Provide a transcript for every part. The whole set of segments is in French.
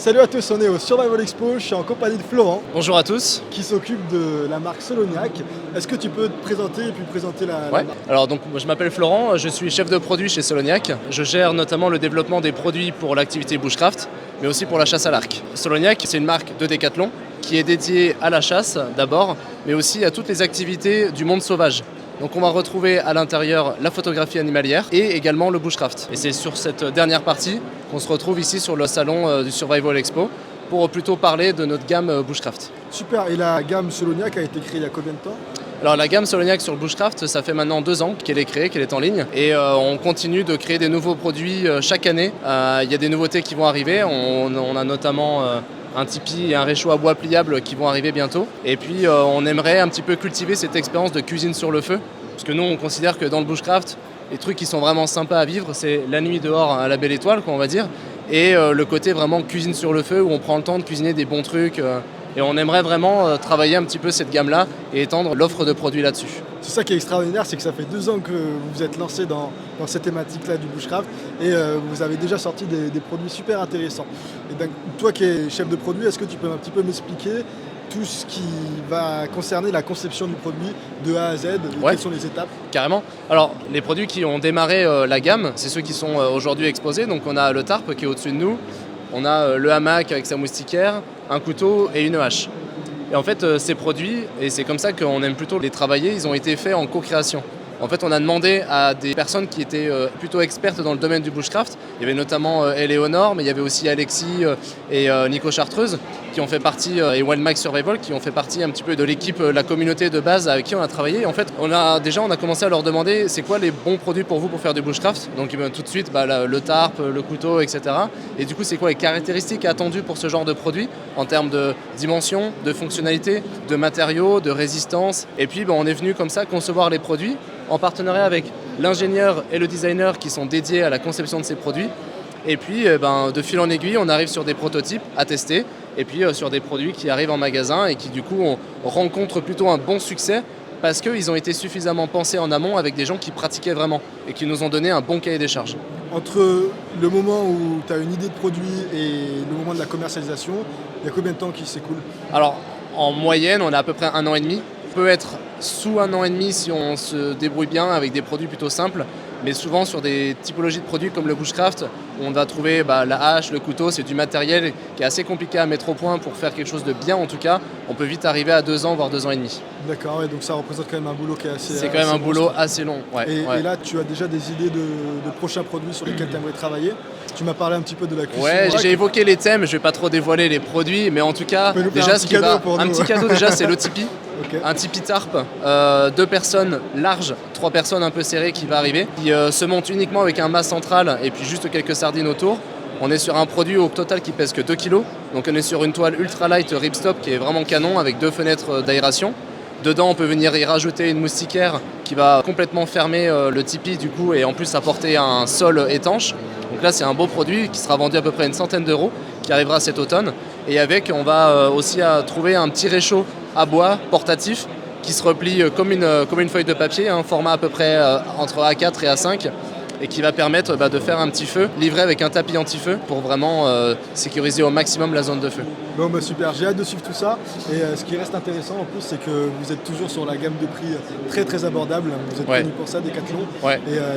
Salut à tous, on est au Survival Expo, je suis en compagnie de Florent Bonjour à tous. qui s'occupe de la marque Soloniac. Est-ce que tu peux te présenter et puis présenter la marque? Alors donc moi, je m'appelle Florent, je suis chef de produit chez Soloniac. Je gère notamment le développement des produits pour l'activité bushcraft, mais aussi pour la chasse à l'arc. Soloniac, c'est une marque de Décathlon qui est dédiée à la chasse d'abord, mais aussi à toutes les activités du monde sauvage. Donc on va retrouver à l'intérieur la photographie animalière et également le bushcraft. Et c'est sur cette dernière partie qu'on se retrouve ici sur le salon du Survival Expo pour plutôt parler de notre gamme bushcraft. Super, et la gamme Soloniac a été créée il y a combien de temps? Alors la gamme Soloniac sur le bushcraft, ça fait maintenant 2 ans qu'elle est créée, qu'elle est en ligne et on continue de créer des nouveaux produits chaque année. Il y a des nouveautés qui vont arriver, on a notamment un tipi et un réchaud à bois pliable qui vont arriver bientôt. Et puis on aimerait un petit peu cultiver cette expérience de cuisine sur le feu, parce que nous on considère que dans le bushcraft, les trucs qui sont vraiment sympas à vivre, c'est la nuit dehors à la belle étoile, quoi, on va dire, et le côté vraiment cuisine sur le feu où on prend le temps de cuisiner des bons trucs. Et on aimerait vraiment travailler un petit peu cette gamme-là et étendre l'offre de produits là-dessus. C'est ça qui est extraordinaire, c'est que ça fait 2 ans que vous vous êtes lancé dans cette thématique-là du bushcraft et vous avez déjà sorti des produits super intéressants. Et donc, toi qui es chef de produit, est-ce que tu peux un petit peu m'expliquer tout ce qui va concerner la conception du produit de A à Z, quelles sont les étapes? Carrément. Alors, les produits qui ont démarré la gamme, c'est ceux qui sont aujourd'hui exposés. Donc on a le tarp qui est au-dessus de nous, on a le hamac avec sa moustiquaire, un couteau et une hache. Et en fait, ces produits, et c'est comme ça qu'on aime plutôt les travailler, ils ont été faits en co-création. En fait, on a demandé à des personnes qui étaient plutôt expertes dans le domaine du bushcraft. Il y avait notamment Éléonore, mais il y avait aussi Alexis et Nico Chartreuse qui ont fait partie, et Wild Max Survival, qui ont fait partie un petit peu de l'équipe, la communauté de base avec qui on a travaillé. Et en fait, on a commencé à leur demander c'est quoi les bons produits pour vous pour faire du bushcraft. Donc tout de suite, le tarp, le couteau, etc. Et du coup, c'est quoi les caractéristiques attendues pour ce genre de produit en termes de dimension, de fonctionnalité, de matériaux, de résistance. Et puis, on est venu comme ça concevoir les produits en partenariat avec l'ingénieur et le designer qui sont dédiés à la conception de ces produits. Et puis, de fil en aiguille, on arrive sur des prototypes à tester et puis sur des produits qui arrivent en magasin et qui, du coup, on rencontre plutôt un bon succès parce qu'ils ont été suffisamment pensés en amont avec des gens qui pratiquaient vraiment et qui nous ont donné un bon cahier des charges. Entre le moment où tu as une idée de produit et le moment de la commercialisation, il y a combien de temps qui s'écoule? Alors, en moyenne, on a à peu près 1 an et demi. Peut être sous 1 an et demi si on se débrouille bien avec des produits plutôt simples, mais souvent sur des typologies de produits comme le bushcraft, on va trouver la hache, le couteau, c'est du matériel qui est assez compliqué à mettre au point pour faire quelque chose de bien en tout cas. On peut vite arriver à 2 ans, voire 2 ans et demi. D'accord, donc ça représente quand même un boulot qui est assez... C'est quand même un boulot assez long. Et là, tu as déjà des idées de prochains produits sur lesquels tu aimerais travailler? Tu m'as parlé un petit peu de la cuisine. Ouais, j'ai évoqué les thèmes, je vais pas trop dévoiler les produits, mais en tout cas, déjà ce qui va... Un petit cadeau déjà, c'est le tipi. Okay. Un tipi tarp, 2 personnes larges, 3 personnes un peu serrées qui va arriver, qui se monte uniquement avec un mât central et puis juste quelques sardines autour. On est sur un produit au total qui pèse que 2 kg, donc on est sur une toile ultra light ripstop qui est vraiment canon avec 2 fenêtres d'aération. Dedans, on peut venir y rajouter une moustiquaire qui va complètement fermer le tipi du coup et en plus apporter un sol étanche. Donc là, c'est un beau produit qui sera vendu à peu près une centaine d'euros, qui arrivera cet automne. Et avec, on va aussi trouver un petit réchaud à bois portatif qui se replie comme une feuille de papier, un format à peu près entre A4 et A5, et qui va permettre de faire un petit feu livré avec un tapis anti-feu pour vraiment sécuriser au maximum la zone de feu. Bon, super, j'ai hâte de suivre tout ça. Et ce qui reste intéressant en plus, c'est que vous êtes toujours sur la gamme de prix très très abordable. Vous êtes connu pour ça, Décathlon.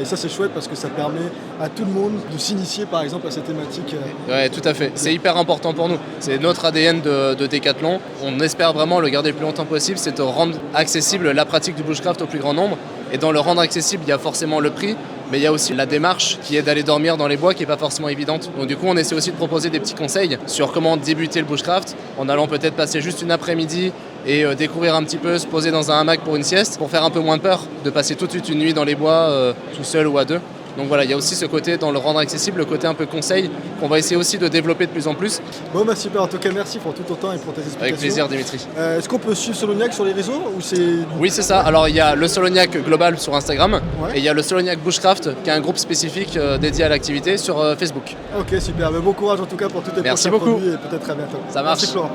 Et ça c'est chouette parce que ça permet à tout le monde de s'initier par exemple à cette thématique. Ouais, tout à fait. C'est hyper important pour nous. C'est notre ADN de Décathlon. On espère vraiment le garder le plus longtemps possible, c'est de rendre accessible la pratique du bushcraft au plus grand nombre. Et dans le rendre accessible, il y a forcément le prix, mais il y a aussi la démarche qui est d'aller dormir dans les bois qui n'est pas forcément évidente. Donc du coup, on essaie aussi de proposer des petits conseils sur comment débuter le bushcraft en allant peut-être passer juste une après-midi et découvrir un petit peu, se poser dans un hamac pour une sieste, pour faire un peu moins peur de passer tout de suite une nuit dans les bois tout seul ou à 2. Donc voilà, il y a aussi ce côté dans le rendre accessible, le côté un peu conseil qu'on va essayer aussi de développer de plus en plus. Bon super, en tout cas merci pour tout ton temps et pour tes explications. Avec plaisir Dimitri. Est-ce qu'on peut suivre Soloniac sur les réseaux ou c'est... Oui c'est ça, alors il y a le Soloniac Global sur Instagram et il y a le Soloniac Bushcraft qui est un groupe spécifique dédié à l'activité sur Facebook. Ok super, bon courage en tout cas pour tous tes prochains produits et peut-être à bientôt. Ça marche. Merci Florent.